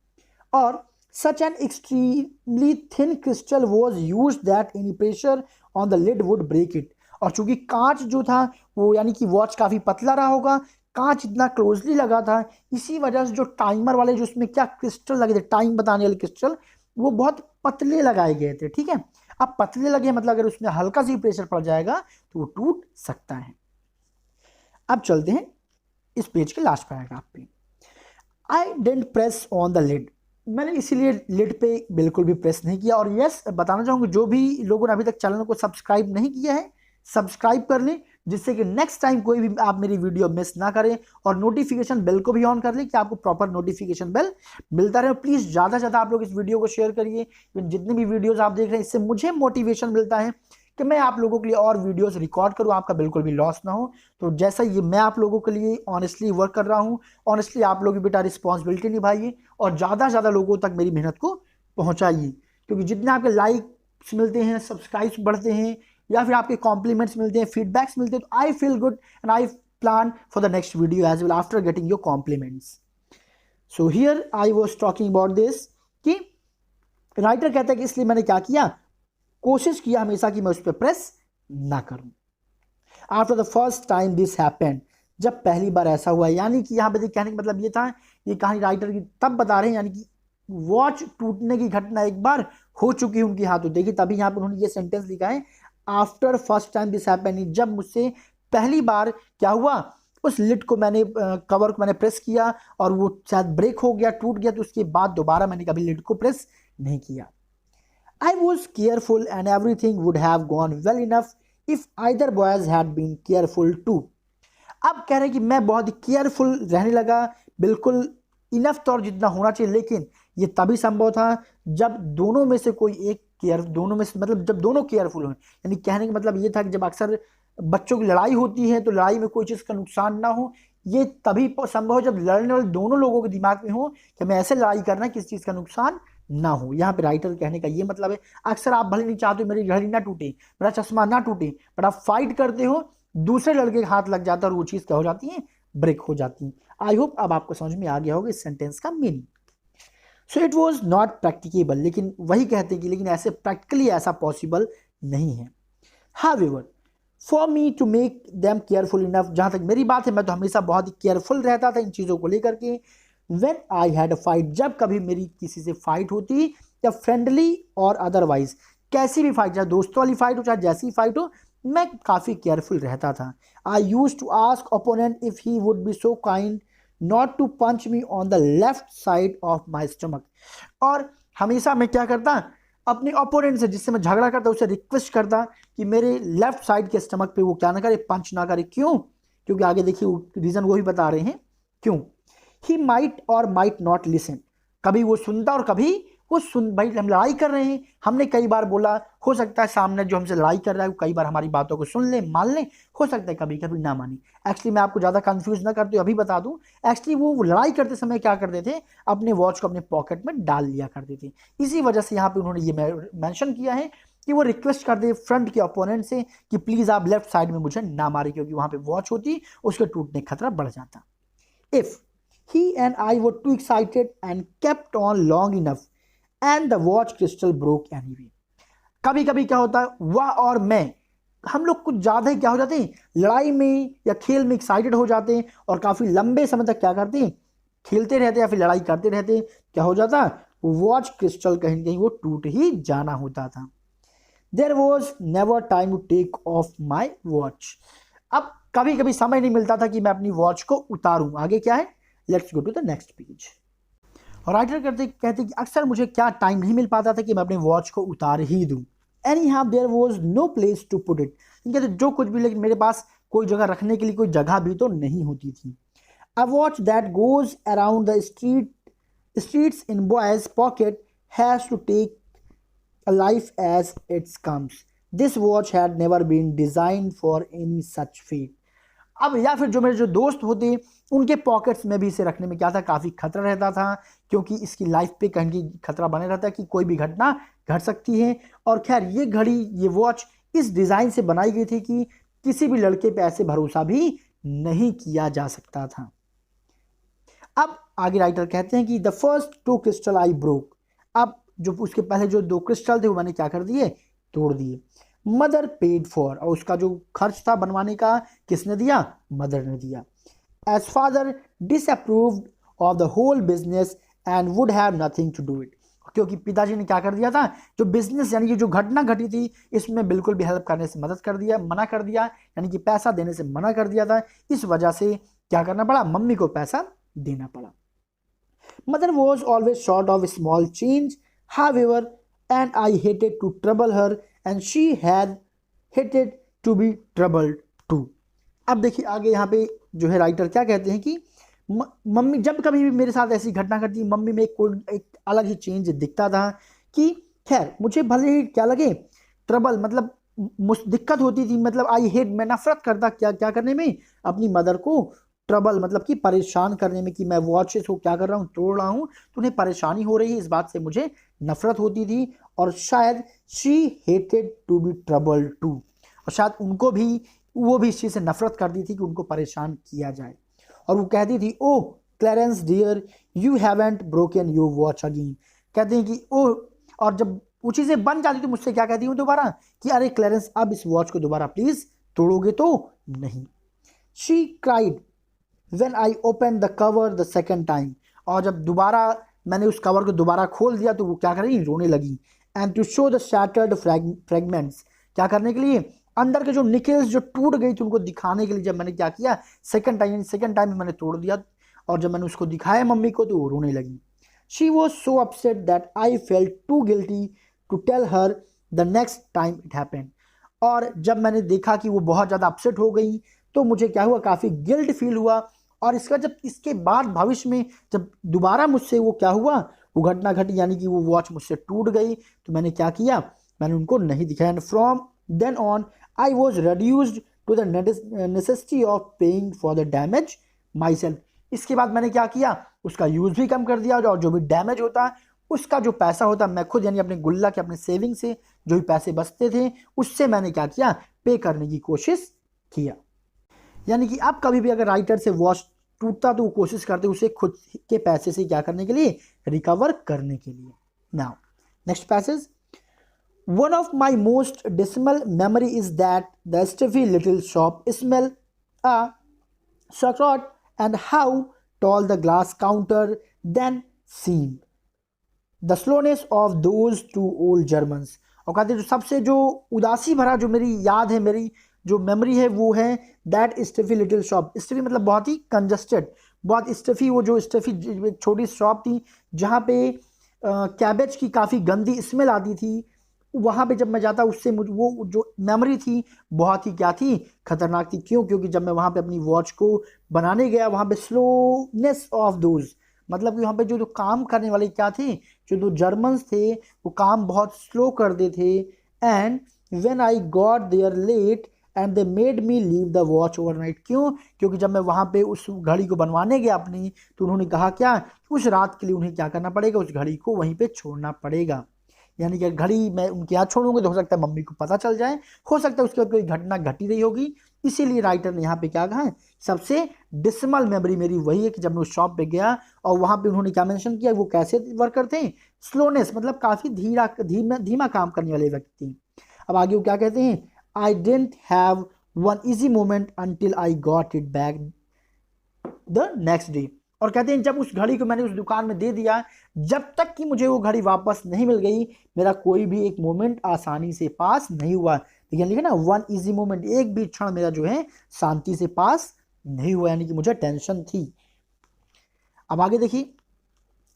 और such an extremely thin crystal was use that any pressure on the lid would break it. और चूंकि कांच जो था वो यानी कि वॉच काफी पतला रहा होगा, कांच इतना क्लोजली लगा था, इसी वजह से जो टाइमर वाले जो उसमें क्या क्रिस्टल लगे थे, टाइम बताने वाले क्रिस्टल, वो बहुत पतले लगाए गए थे, ठीक है। अब पतले लगे मतलब अगर उसमें हल्का सी प्रेशर पड़ जाएगा तो वो टूट सकता है। अब चलते हैं इस पेज के लास्ट पैराग्राफ पे। I didn't press on the lid, मैंने इसीलिए लिड पे बिल्कुल भी प्रेस नहीं किया। और यस, बताना चाहूंगा जो भी लोगों ने अभी तक चैनल को सब्सक्राइब नहीं किया है सब्सक्राइब कर लें, जिससे कि नेक्स्ट टाइम कोई भी आप मेरी वीडियो मिस ना करें, और नोटिफिकेशन बेल को भी ऑन कर लें कि आपको प्रॉपर नोटिफिकेशन बेल मिलता रहे। प्लीज ज्यादा से ज्यादा आप लोग इस वीडियो को शेयर करिए, जितने भी वीडियोस आप देख रहे हैं इससे मुझे मोटिवेशन मिलता है कि मैं आप लोगों के लिए और वीडियोस रिकॉर्ड करूं, आपका बिल्कुल भी लॉस ना हो। तो जैसा ये मैं आप लोगों के लिए ऑनेस्टली वर्क कर रहा हूं, ऑनेस्टली आप लोग भी बेटा रिस्पॉन्सिबिलिटी निभाइए और ज़्यादा से ज़्यादा लोगों तक मेरी मेहनत को पहुंचाइए, क्योंकि जितने आपके लाइक्स मिलते हैं, सब्सक्राइब्स बढ़ते हैं, या फिर आपके कॉम्प्लीमेंट्स मिलते हैं, फीडबैक्स मिलते हैं, तो I feel good and I plan for the next video as well after getting your compliments. So here I was talking about this कि राइटर कहता है कि इसलिए मैंने क्या किया, कोशिश किया हमेशा कि मैं उस पर प्रेस ना करूं। After the first time this happened, जब पहली बार ऐसा हुआ, यानी कि यहाँ पे कहने का मतलब ये था, ये कहानी राइटर की तब बता रहे हैं, यानी कि वॉच टूटने की घटना एक बार हो चुकी है उनकी हाथों, देखिए तभी यहाँ पर उन्होंने ये सेंटेंस लिखा है, after first time this happened, जब मुझसे पहली बार क्या हुआ, उस लिड को मैंने कवर को मैंने प्रेस किया और वो शायद ब्रेक हो गया, टूट गया, तो उसके बाद दोबारा मैंने कभी लिड को प्रेस नहीं किया। I was careful and everything would have gone well enough if either boys had been careful too. अब कह रहे हैं कि मैं बहुत ही केयरफुल रहने लगा, बिल्कुल इनफ तौर जितना होना चाहिए, लेकिन ये तभी संभव था जब दोनों में से कोई एक दोनों में से मतलब जब दोनों केयरफुल हो। यानी कहने का मतलब ये था कि जब अक्सर बच्चों की लड़ाई होती है तो लड़ाई में कोई चीज़ का नुकसान ना हो, ये तभी संभव हो जब लड़ने वाले दोनों लोगों के दिमाग में हो कि मैं ऐसे लड़ाई करना किसी चीज़ का नुकसान ना हो। यहाँ पे राइटर कहने का ये मतलब है, अक्सर आप भले नहीं चाहते मेरी घड़ी ना टूटे, मेरा चश्मा ना टूटे, बट आप फाइट करते हो, दूसरे लड़के के हाथ लग जाता है और वो चीज़ क्या हो जाती है, ब्रेक हो जाती है। आई होप अब आपको समझ में आ गया होगा इस सेंटेंस का meaning. So it was not practicable, लेकिन वही कहते हैं कि लेकिन ऐसे प्रैक्टिकली ऐसा पॉसिबल नहीं है। However for me to make them careful enough, जहाँ तक मेरी बात है मैं तो हमेशा बहुत ही केयरफुल रहता था इन चीज़ों को लेकर के। When I had a fight, जब कभी मेरी किसी से फाइट होती, या फ्रेंडली और अदरवाइज कैसी भी फाइट, चाहे दोस्तों वाली फाइट हो चाहे जैसी फाइट हो, मैं काफ़ी केयरफुल रहता था। I used to ask opponent if he would be so kind not to punch me on the left side of my stomach. और हमेशा मैं क्या करता, अपने ओपोनेंट से जिससे मैं झगड़ा करता उसे रिक्वेस्ट करता कि मेरे लेफ्ट साइड के स्टमक पे वो क्या ना करे, पंच ना करे। क्यों? क्योंकि आगे देखिए रीज़न वो ही बता रहे हैं क्यों। ही माइट और माइट नॉट लिसन, कभी वो सुनता और कभी वो सुन, भाई हम लड़ाई कर रहे हैं, हमने कई बार बोला, हो सकता है सामने जो हमसे लड़ाई कर रहा है वो कई बार हमारी बातों को सुन ले, मान ले, हो सकता है कभी कभी ना माने। एक्चुअली मैं आपको ज़्यादा कंफ्यूज ना करते अभी बता दूं, एक्चुअली वो लड़ाई करते समय क्या करते थे, अपने वॉच को अपने पॉकेट में डाल लिया करते थे। इसी वजह से यहाँ पे उन्होंने ये मैंशन किया है कि वो रिक्वेस्ट करते फ्रंट के अपोनेंट से कि प्लीज़ आप लेफ्ट साइड में मुझे ना मारे, क्योंकि वहाँ पे वॉच होती उसके टूटने का खतरा बढ़ जाता। If he and I were too excited and kept on long enough and the watch crystal broke anyway. कभी कभी क्या होता है, वह और मैं, हम लोग कुछ ज़्यादा ही क्या हो जाते हैं, लड़ाई में या खेल में एक्साइटेड हो जाते हैं और काफ़ी लंबे समय तक क्या करते हैं, खेलते रहते हैं या फिर लड़ाई करते रहते हैं। क्या हो जाता, वॉच क्रिस्टल कहीं ना कहीं वो टूट ही जाना होता था। There was never time to take off my watch, अब कभी कभी समय नहीं मिलता था कि मैं अपनी वॉच को उतारूं। आगे क्या है, let's go to the next page. और राइटर कहते कि अक्सर मुझे क्या टाइम नहीं मिल पाता था कि मैं अपने वॉच को उतार ही दूं। Anyhow there was no place to put it, कहते जो कुछ भी, लेकिन मेरे पास कोई जगह रखने के लिए कोई जगह भी तो नहीं होती थी। A watch that goes around the streets in boy's pocket has to take a life as it comes. This watch had never been designed for any such fate. अब या फिर जो मेरे जो दोस्त होते उनके पॉकेट्स में भी इसे रखने में क्या था, काफ़ी खतरा रहता था, क्योंकि इसकी लाइफ पे कहीं खतरा बने रहता है कि कोई भी घटना घट सकती है। और खैर ये घड़ी, ये वॉच इस डिज़ाइन से बनाई गई थी कि किसी भी लड़के पे ऐसे भरोसा भी नहीं किया जा सकता था। अब आगे राइटर कहते हैं कि the first 2 crystal I broke. अब जो उसके पहले जो 2 क्रिस्टल थे वो मैंने क्या कर दिए, तोड़ दिए। मदर पेड फॉर, और उसका जो खर्च था बनवाने का किसने दिया, मदर ने दिया। As father disapproved of the whole business and would have nothing to do it. क्योंकि पिताजी ने क्या कर दिया था, जो बिजनेस यानी कि जो घटना घटी थी इसमें बिल्कुल भी हेल्प करने से मदद कर दिया, मना कर दिया, यानी कि पैसा देने से मना कर दिया था। इस वजह से क्या करना पड़ा, मम्मी को पैसा देना पड़ा। Mother was always short of small change however and I hated to trouble her and she had hated to be troubled too। अब देखिए आगे यहाँ पे जो है राइटर क्या कहते हैं कि मम्मी जब कभी भी मेरे साथ ऐसी घटना घटती, मम्मी में एक अलग ही चेंज दिखता था कि खैर मुझे भले ही क्या लगे, ट्रबल मतलब दिक्कत होती थी, मतलब आई हेट, मैं नफरत करता क्या क्या करने में, अपनी मदर को, ट्रबल मतलब कि परेशान करने में, कि मैं वॉचेस को क्या कर रहा हूँ, तोड़ रहा हूँ तो उन्हें परेशानी हो रही है, इस बात से मुझे नफरत होती थी। और शायद she hated to be trouble too, और शायद उनको भी, वो भी इस चीज़ से नफरत करती थी कि उनको परेशान किया जाए। और वो कहती थी, oh Clarence dear you haven't broken your watch again. कहते हैं कि ओह, और जब वो चीज़ें बन जाती तो मुझसे क्या कहती हूँ दोबारा कि अरे क्लैरेंस अब इस वॉच को दोबारा प्लीज़ तोड़ोगे तो नहीं। She cried When I opened the cover the second time, और जब दोबारा मैंने उस कवर को दोबारा खोल दिया तो वो क्या कर रही, रोने लगी। And to show the shattered fragments, क्या करने के लिए, अंदर के जो निकल्स जो टूट गई थी उनको दिखाने के लिए जब मैंने क्या किया, सेकंड टाइम मैंने तोड़ दिया, और जब मैंने उसको दिखाया मम्मी को तो वो रोने लगी। She was so upset that I felt too guilty to tell her the next time it happened। और जब मैंने देखा कि वो बहुत ज़्यादा अपसेट हो गई तो मुझे क्या हुआ, काफ़ी गिल्ट फील हुआ। और इसके बाद भविष्य में जब दोबारा मुझसे वो क्या हुआ, वो घटना घटी, यानी कि वो वॉच मुझसे टूट गई, तो मैंने क्या किया, मैंने उनको नहीं दिखाया। And from then on I was reduced to the necessity of paying for the damage myself. इसके बाद मैंने क्या किया, उसका यूज़ भी कम कर दिया, और जो भी डैमेज होता उसका जो पैसा होता मैं खुद, यानी अपने गुल्ला के अपने सेविंग से जो भी पैसे बचते थे उससे मैंने क्या किया, पे करने की कोशिश किया। यानी कि आप कभी भी अगर राइटर से वॉच टूटता तो वो कोशिश करते उसे खुद के पैसे से क्या करने के लिए, रिकवर करने के लिए। Now next passage, one of my most dismal memory is that the stuffy little shop smell a sauerkraut and how tall the glass counter then seem the slowness of those two old Germans. और कहते जो सबसे जो उदासी भरा जो मेरी याद है, मेरी जो मेमोरी है वो है that stuffy little shop. Stuffy मतलब बहुत ही कंजस्टेड, बहुत स्टफी, वो जो स्टफी छोटी शॉप थी जहाँ पे कैबेज की काफ़ी गंदी स्मेल आती थी, वहाँ पे जब मैं जाता उससे मुझे वो जो मेमोरी थी बहुत ही क्या थी, खतरनाक थी। क्यों, क्योंकि जब मैं वहाँ पे अपनी वॉच को बनाने गया, वहाँ पे स्लोनेस ऑफ दोज, मतलब कि वहाँ पे जो काम करने वाले क्या थे, जो जर्मन्स थे वो काम बहुत स्लो कर दे थे। And when I got there late and they made me leave the watch overnight. क्यों, क्योंकि जब मैं वहाँ पे उस घड़ी को बनवाने गया अपनी, तो उन्होंने कहा क्या, उस रात के लिए उन्हें क्या करना पड़ेगा, उस घड़ी को वहीं पे छोड़ना पड़ेगा। यानी कि घड़ी मैं उनके यहाँ छोड़ूंगा तो हो सकता है मम्मी को पता चल जाए, हो सकता है उसके बाद कोई घटना घटी रही होगी। इसीलिए राइटर ने यहाँ पे क्या कहा है, सबसे डिसमल मेमोरी मेरी वही है कि जब मैं उस शॉप पे गया और वहाँ पे उन्होंने क्या मेंशन किया, वो कैसे वर्कर थे, स्लोनेस मतलब काफ़ी धीमा काम करने वाले व्यक्ति थे। अब आगे वो क्या कहते हैं, I didn't have one easy moment until I got it back the next day. और कहते हैं जब उस घड़ी को मैंने उस दुकान में दे दिया, जब तक कि मुझे वो घड़ी वापस नहीं मिल गई, मेरा कोई भी एक मोमेंट आसानी से पास नहीं हुआ। लेकिन लिखे ना वन इजी मोमेंट, एक भी क्षण मेरा जो है शांति से पास नहीं हुआ, यानी कि मुझे टेंशन थी। अब आगे देखिए,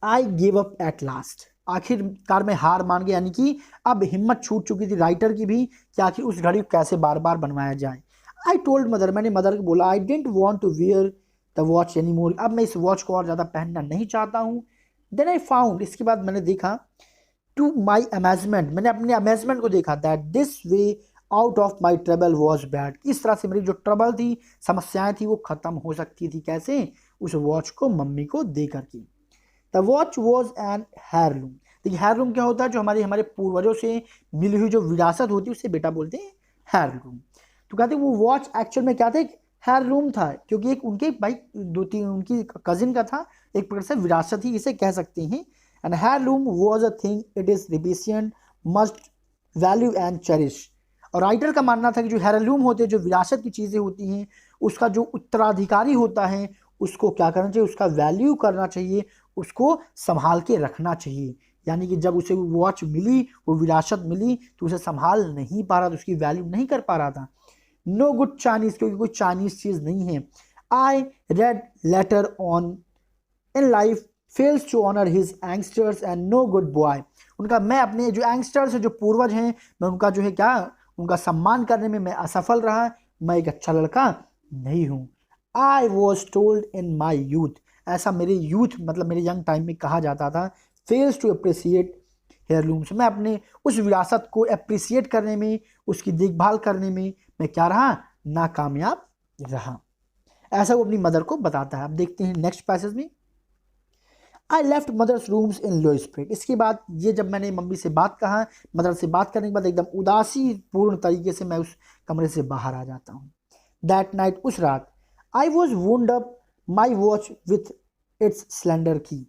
I give up at last, आखिरकार में हार मान गया, यानी कि अब हिम्मत छूट चुकी थी राइटर की भी कि आखिर उस घड़ी को कैसे बार बार बनवाया जाए। आई टोल्ड मदर, मैंने मदर को बोला, I didn't want to wear the watch any more, अब मैं इस वॉच को और ज़्यादा पहनना नहीं चाहता हूँ। देन आई फाउंड, इसके बाद मैंने देखा, टू माई अमेजमेंट, मैंने अपने अमेजमेंट को देखा, that this way out of my trouble was bad, इस तरह से मेरी जो ट्रबल थी, समस्याएं थी, वो खत्म हो सकती थी। कैसे? उस वॉच को मम्मी को दे करके। The watch was an heirloom, देखिए हेयरलूम क्या होता है? जो हमारे हमारे पूर्वजों से मिली हुई जो विरासत होती है उसे बेटा बोलते हैं हेयरलूम। तो कहते हैं वो वॉच एक्चुअल में क्या था? एक हेयरलूम था, क्योंकि एक उनके भाई दो तीन उनकी कजिन का था, एक प्रकार से विरासत ही इसे कह सकते हैं। And heirloom was a thing it is recipient must value and cherish. और राइटर का मानना था कि जो हेयरलूम होते हैं, जो विरासत की चीज़ें होती हैं, उसका जो उत्तराधिकारी होता है उसको क्या करना चाहिए? उसका वैल्यू करना चाहिए, उसको संभाल के रखना चाहिए। यानी कि जब उसे वॉच मिली, वो विरासत मिली, तो उसे संभाल नहीं पा रहा था, उसकी वैल्यू नहीं कर पा रहा था। नो गुड चाइनीज, क्योंकि कोई चाइनीज चीज नहीं है। I read later on in life fails to honour his ancestors and no good boy, उनका, मैं अपने जो एंगस्टर्स है, जो पूर्वज हैं, मैं उनका जो है क्या, उनका सम्मान करने में मैं असफल रहा, मैं एक अच्छा लड़का नहीं हूँ। I was told in my youth, ऐसा मेरे यूथ मतलब मेरे यंग टाइम में कहा जाता था। फेल्स टू अप्रिसिएट हेयरलूम्स, मैं अपने उस विरासत को अप्रिसिएट करने में, उसकी देखभाल करने में मैं क्या रहा? नाकामयाब रहा। ऐसा वो अपनी मदर को बताता है। अब देखते हैं नेक्स्ट पैसेज में। I left mother's rooms in low spirit, इसके बाद ये जब मैंने मम्मी से बात कहा, मदर से बात करने के बाद एकदम उदासी पूर्ण तरीके से मैं उस कमरे से बाहर आ जाता हूँ। दैट नाइट, उस रात, I was wound up my watch with its slender की,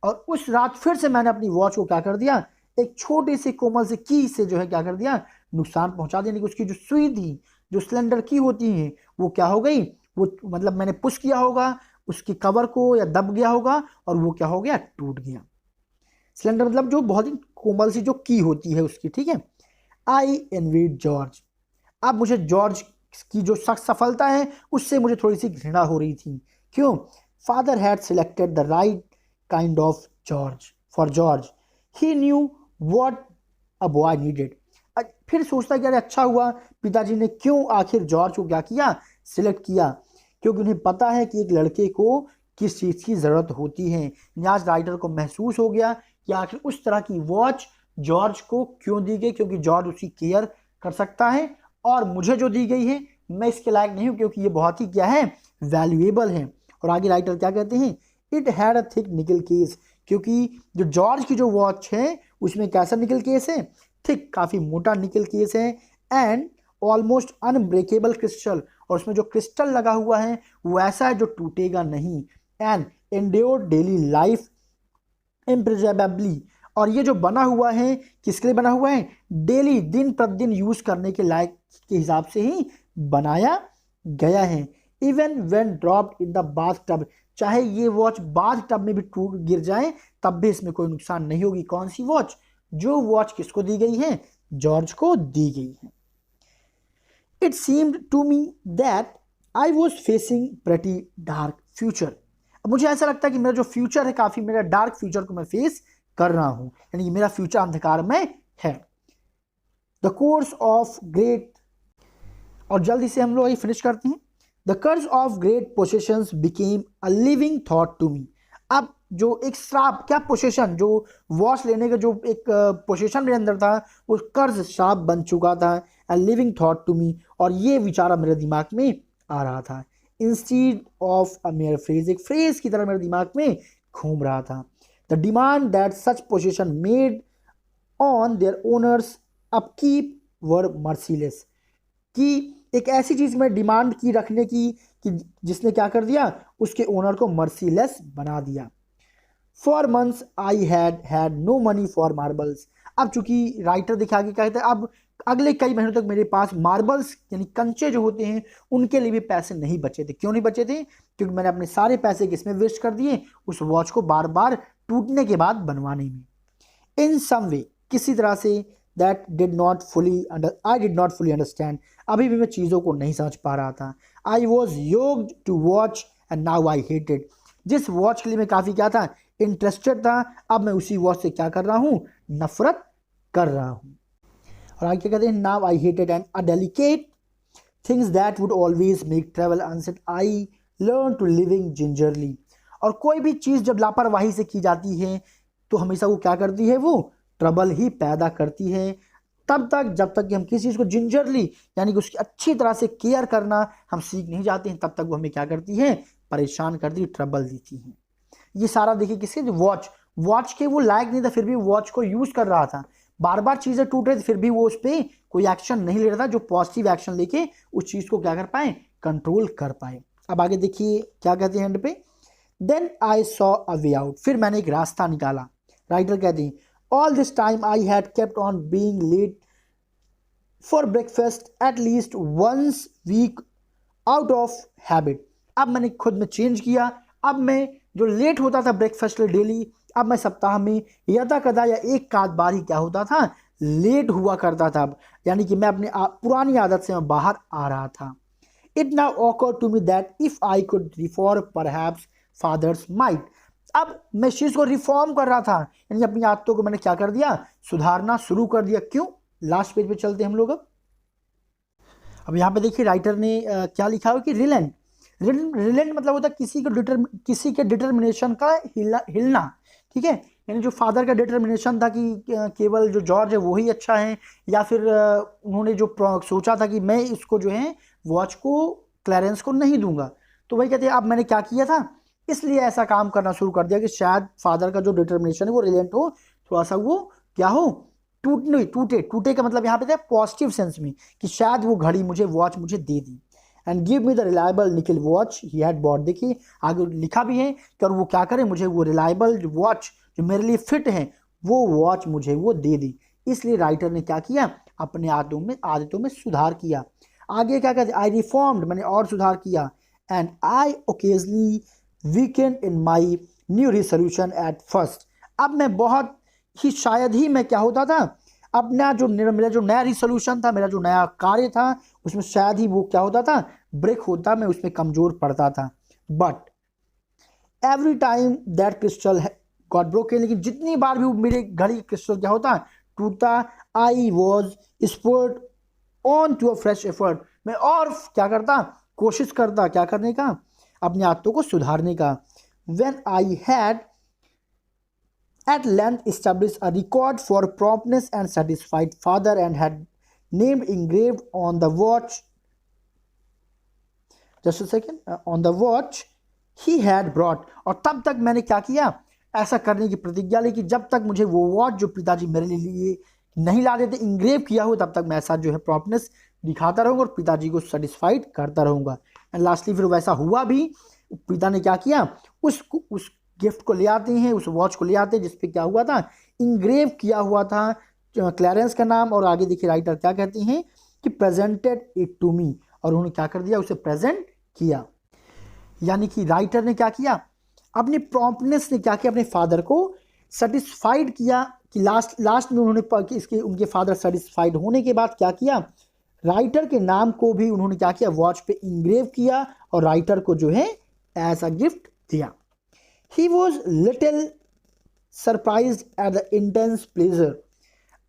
और उस रात फिर से मैंने अपनी वॉच को क्या कर दिया? एक छोटे से कोमल से की से जो है क्या कर दिया? नुकसान पहुंचा देने की, उसकी जो सुई थी, जो सिलेंडर की होती है, वो क्या हो गई? वो मतलब मैंने पुश किया होगा उसकी कवर को, या दब गया होगा, और वो क्या हो गया? टूट गया। सिलेंडर मतलब जो बहुत ही कोमल सी जो की होती है उसकी, ठीक है। आई एनवीड जॉर्ज, अब मुझे जॉर्ज की जो सफलता है उससे मुझे थोड़ी सी घृणा हो रही थी। क्यों? Father had selected the right kind of George for George, he knew what a boy needed. फिर सोचता कि अरे अच्छा हुआ पिताजी ने क्यों आखिर जॉर्ज को क्या किया? सिलेक्ट किया, क्योंकि उन्हें पता है कि एक लड़के को किस चीज़ की ज़रूरत होती है। आज राइटर को महसूस हो गया कि आखिर उस तरह की वॉच जॉर्ज को क्यों दी गई, क्योंकि जॉर्ज उसकी केयर कर सकता है, और मुझे जो दी गई है मैं इसके लायक नहीं हूँ, क्योंकि ये बहुत ही क्या है? वैल्यूएबल है। और आगे राइटर क्या कहते हैं? इट हैड अ थिक निकल केस, क्योंकि जो जॉर्ज की जो वॉच है उसमें कैसा निकल केस है? थिक, काफ़ी मोटा निकल केस है। एंड ऑलमोस्ट अनब्रेकेबल क्रिस्टल, और उसमें जो क्रिस्टल लगा हुआ है वो ऐसा है जो टूटेगा नहीं। एंड एंड्योर डेली लाइफ इम्प्रिजरेबली, और ये जो बना हुआ है किसके लिए बना हुआ है? डेली, दिन प्रतिदिन यूज करने के लायक के हिसाब से ही बनाया गया है। Even when dropped in the bath tub, चाहे ये वॉच बाथ टब में भी टूट गिर जाए तब भी इसमें कोई नुकसान नहीं होगी। कौन सी वॉच? जो वॉच किसको दी गई है? जॉर्ज को दी गई है। It seemed to me that I was facing pretty dark future, मुझे ऐसा लगता है कि मेरा जो फ्यूचर है, काफी मेरा डार्क फ्यूचर को मैं फेस कर रहा हूं, यानी कि मेरा फ्यूचर अंधकार में है। द कोर्स ऑफ ग्रेट, और जल्दी से हम लोग ये फिनिश करते हैं। The curse of great possessions became a living thought to me, अब जो एक श्राप, क्या पोसेशन, जो वॉच लेने का जो एक पोसेशन मेरे अंदर था, वो कर्ज श्राप बन चुका था। A living thought to me, और ये विचार मेरे दिमाग में आ रहा था। Instead of a mere phrase, एक फ्रेज की तरह मेरे दिमाग में घूम रहा था। The demand that such possession made on their owners upkeep were merciless, कि एक ऐसी चीज में डिमांड की रखने की कि जिसने क्या कर दिया? उसके ओनर को मर्सीलेस बना दिया। For months I had had no money for marbles, अब चूंकि राइटर देखा आगे क्या कहते हैं, अब अगले कई महीनों तक मेरे पास मार्बल्स यानी कंचे जो होते हैं उनके लिए भी पैसे नहीं बचे थे। क्यों नहीं बचे थे? क्योंकि मैंने अपने सारे पैसे किसमें वेस्ट कर दिए? उस वॉच को बार बार टूटने के बाद बनवाने में। इन सम वे, किसी तरह से, that did not fully I did not fully understand, अभी भी मैं चीज़ों को नहीं समझ पा रहा था। I was yoked to watch and now I hated, जिस वॉच के लिए मैं काफ़ी क्या था? इंटरेस्टेड था, अब मैं उसी वॉच से क्या कर रहा हूँ? नफरत कर रहा हूँ। और आगे क्या कहते हैं? Now I hated and a delicate things that would always make travel unset I learn to living gingerly. और कोई भी चीज़ जब लापरवाही से की जाती है तो हमेशा वो क्या करती है, वो ट्रबल ही पैदा करती है। तब तक जब तक कि हम किसी चीज़ को जिंजरली यानी कि उसकी अच्छी तरह से केयर करना हम सीख नहीं जाते हैं, तब तक वो हमें क्या करती है, परेशान करती है, ट्रबल देती है। ये सारा देखिए किसके, वॉच के वो लायक नहीं था फिर भी वॉच को यूज कर रहा था, बार बार चीजें टूट रही थी फिर भी वो उस पर कोई एक्शन नहीं ले रहा था जो पॉजिटिव एक्शन लेके उस चीज को क्या कर पाए, कंट्रोल कर पाए। अब आगे देखिए क्या कहते हैं and pay, then I saw a way out, फिर मैंने एक रास्ता निकाला। राइटर कहते हैं all this time I had kept on being late for breakfast at least once week out of habit. अब मैंने खुद में चेंज किया, अब मैं जो लेट होता था ब्रेकफास्ट के डेली, अब मैं सप्ताह में यदा कदा या एक आध बार ही क्या होता था, लेट हुआ करता था। अब यानी कि मैं अपने पुरानी आदत से मैं बाहर आ रहा था। It now occur to me that if I could reform perhaps father's might. अब मैं इस चीज को रिफॉर्म कर रहा था, यानी अपनी आदतों को मैंने क्या कर दिया, सुधारना शुरू कर दिया। क्यों, लास्ट पेज पे चलते हैं हम लोग। अब यहाँ पे देखिए राइटर ने क्या लिखा है कि रिलेंट, रिलेंट मतलब होता है किसी के डिटर्मिनेशन का हिलना, ठीक है। यानी जो फादर का डिटर्मिनेशन था कि केवल जो जॉर्ज है वही अच्छा है, या फिर उन्होंने जो सोचा था कि मैं इसको जो है वॉच को क्लैरेंस को नहीं दूंगा, तो वही कहते हैं अब मैंने क्या किया था, इसलिए ऐसा काम करना शुरू कर दिया कि शायद फादर का जो डिटर्मिनेशन है वो रिलेंट हो, थोड़ा सा वो क्या हो, टूटे का मतलब यहाँ पे था पॉजिटिव सेंस में कि शायद वो घड़ी मुझे वॉच मुझे दे दी। And give me the reliable nickel watch he had bought. देखिए आगे लिखा भी है कि और वो क्या करे, मुझे वो रिलायबल वॉच जो मेरे लिए फिट है वो वॉच मुझे वो दे दी। इसलिए राइटर ने क्या किया, अपने आदतों में सुधार किया। आगे क्या कहते, आई रिफॉर्म्ड, मैंने और सुधार किया। And I occasionally weekend in my new resolution at first. अब मैं बहुत ही शायद ही मैं क्या होता था, अपना जो मेरा जो नया रिसोल्यूशन था, मेरा जो नया कार्य था उसमें शायद ही वो क्या होता था, ब्रेक होता, मैं उसमें कमजोर पड़ता था। But every time that crystal got broken, लेकिन जितनी बार भी मेरे घड़ी क्रिस्टल क्या होता, टूटता, I was sport on to a fresh effort, मैं और क्या करता, कोशिश करता, क्या करने का, अपनी आदतों को सुधारने का। When I had at length established a record for promptness and satisfied father and had named engraved on the watch, just a second, on the watch he had brought। और तब तक मैंने क्या किया, ऐसा करने की प्रतिज्ञा ली कि जब तक मुझे वो वॉच जो पिताजी मेरे लिए नहीं ला देते इंग्रेव किया हो, तब तक मैं ऐसा जो है प्रॉम्प्टनेस दिखाता रहूंगा और पिताजी को सेटिस्फाइड करता रहूंगा। एंड लास्टली फिर वैसा हुआ भी, पिता ने क्या किया, उस गिफ्ट को ले आते हैं, उस वॉच को ले आते हैं जिसपे क्या हुआ था, इंग्रेव किया हुआ था क्लैरेंस का नाम। और आगे देखिए राइटर क्या कहते हैं कि प्रेजेंटेड इट टू मी, और उन्होंने क्या कर दिया, उसे प्रेजेंट किया। यानी कि राइटर ने क्या किया, अपनी प्रॉम्प्टनेस ने क्या किया, अपने फादर को सेटिस्फाइड किया कि लास्ट में उन्होंने इसके उनके फादर सेटिस्फाइड होने के बाद क्या किया, राइटर के नाम को भी उन्होंने क्या किया, वॉच पे इंग्रेव किया और राइटर को जो है एज अ गिफ्ट दिया। He was little surprised at the intense pleasure।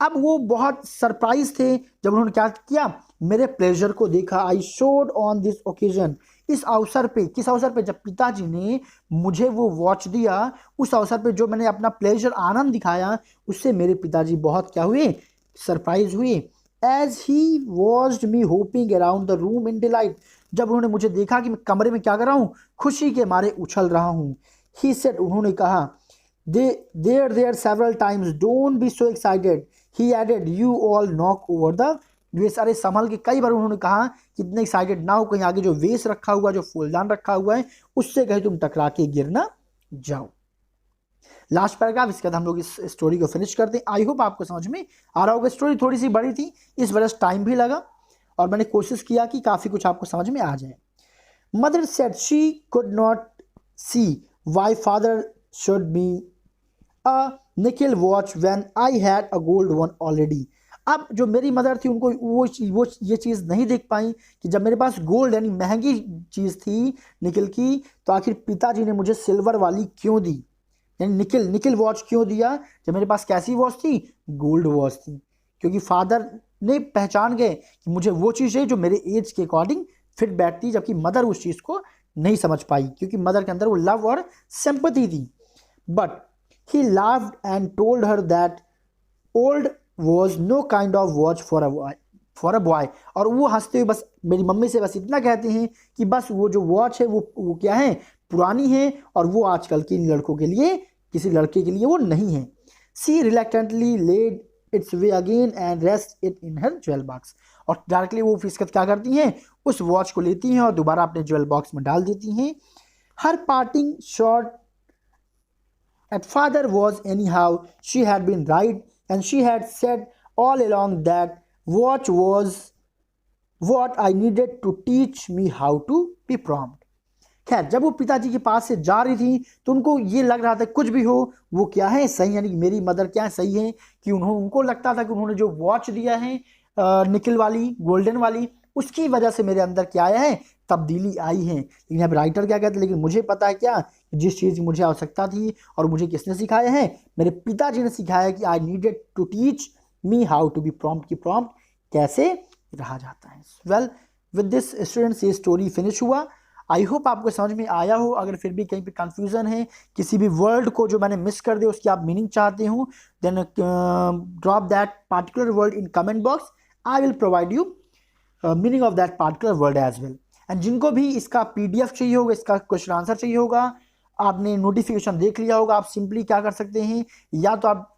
अब वो बहुत सरप्राइज थे जब उन्होंने क्या किया, मेरे प्लेजर को देखा। I showed on this occasion, इस अवसर पे, किस अवसर पे, जब पिताजी ने मुझे वो वॉच दिया, उस अवसर पे जो मैंने अपना प्लेजर आनंद दिखाया, उससे मेरे पिताजी बहुत क्या हुए, सरप्राइज हुए। As he watched me hopping around the room in delight, जब उन्होंने मुझे देखा कि मैं कमरे में क्या कर रहा हूँ, खुशी के मारे उछल रहा हूँ। He said, उन्होंने कहा, there several times, don't be so excited। He added, you all knock over the वेस। अरे संभल के, कई बार उन्होंने कहा कि इतने एक्साइटेड ना हो, कहीं आगे जो वेस रखा हुआ, जो फूलदान रखा हुआ है, उससे कहीं तुम टकरा के गिर ना जाओ। लास्ट पैराग्राफ, इसके बाद हम लोग इस स्टोरी को फिनिश करते हैं। आई होप आपको समझ में आ रहा होगा। स्टोरी थोड़ी सी बड़ी थी, इस वजह से टाइम भी लगा, और मैंने कोशिश किया कि काफ़ी कुछ आपको समझ में आ जाए। Mother said she could not see why father should be a nickel watch when I had a gold one already। अब जो मेरी मदर थी उनको वो ये चीज़ नहीं देख पाई कि जब मेरे पास गोल्ड यानी महंगी चीज़ थी निकल की, तो आखिर पिताजी ने मुझे सिल्वर वाली क्यों दी, यानी निकल वॉच क्यों दिया, जब मेरे पास कैसी वॉच थी, गोल्ड वॉच थी। क्योंकि फादर ने पहचान गए कि मुझे वो चीज़ है जो मेरे एज के अकॉर्डिंग फिट बैठती, जबकि मदर उस चीज़ को नहीं समझ पाई क्योंकि मदर के अंदर वो लव और सिंपैथी थी। But he laughed and told her that old was know kind of watch for a boy. और वो हंसते हुए बस मेरी मम्मी से बस इतना कहते हैं कि बस वो जो वॉच है वो क्या है, पुरानी है, और वो आजकल के लड़कों के लिए, किसी लड़के के लिए वो नहीं है। She reluctantly laid its way again and rest it in her jewel box. और डायरेक्टली वो फिसकत क्या करती हैं, उस वॉच को लेती हैं और दोबारा अपने ज्वेल बॉक्स में डाल देती हैं। Her parting shot at father was anyhow, she had been right, and she had said all along that watch was what I needed to teach me how to be prompt. खैर, जब वो पिताजी के पास से जा रही थी तो उनको ये लग रहा था कुछ भी हो वो क्या है सही, यानी मेरी मदर क्या है सही है, कि उनको लगता था कि उन्होंने जो वॉच दिया है निकल वाली, गोल्डन वाली, उसकी वजह से मेरे अंदर क्या आया है, तब्दीली आई है। लेकिन यहाँ राइटर क्या कहते हैं, लेकिन मुझे पता है क्या, जिस चीज़ की मुझे आवश्यकता थी और मुझे किसने सिखाया है, मेरे पिताजी ने सिखाया कि I needed to teach me how to be prompt, की प्रॉम्प्ट कैसे रहा जाता है। वेल, विद दिस स्टूडेंट्स ये स्टोरी फिनिश हुआ। आई होप आपको समझ में आया हो। अगर फिर भी कहीं पे कंफ्यूजन है, किसी भी वर्ड को जो मैंने मिस कर दिया उसकी आप मीनिंग चाहते हो, then drop that particular word in comment box. I will provide you meaning of that particular word as well. And जिनको भी इसका PDF चाहिए होगा, इसका क्वेश्चन आंसर चाहिए होगा, आपने नोटिफिकेशन देख लिया होगा, आप सिंपली क्या कर सकते हैं, या तो आप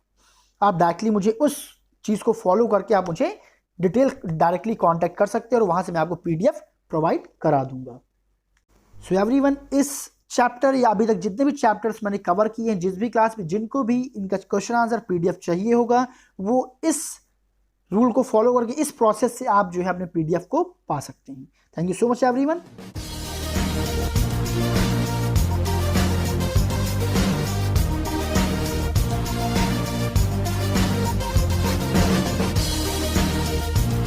डायरेक्टली मुझे उस चीज़ को फॉलो करके आप मुझे डिटेल डायरेक्टली कांटेक्ट कर सकते हैं और वहाँ से मैं आपको PDF प्रोवाइड करा दूंगा। सो एवरीवन, इस चैप्टर या अभी तक जितने भी चैप्टर्स मैंने कवर किए हैं, जिस भी क्लास में जिनको भी इनका क्वेश्चन आंसर PDF चाहिए होगा, वो इस रूल को फॉलो करके, इस प्रोसेस से आप जो है अपने PDF को पा सकते हैं। Thank you so much everyone.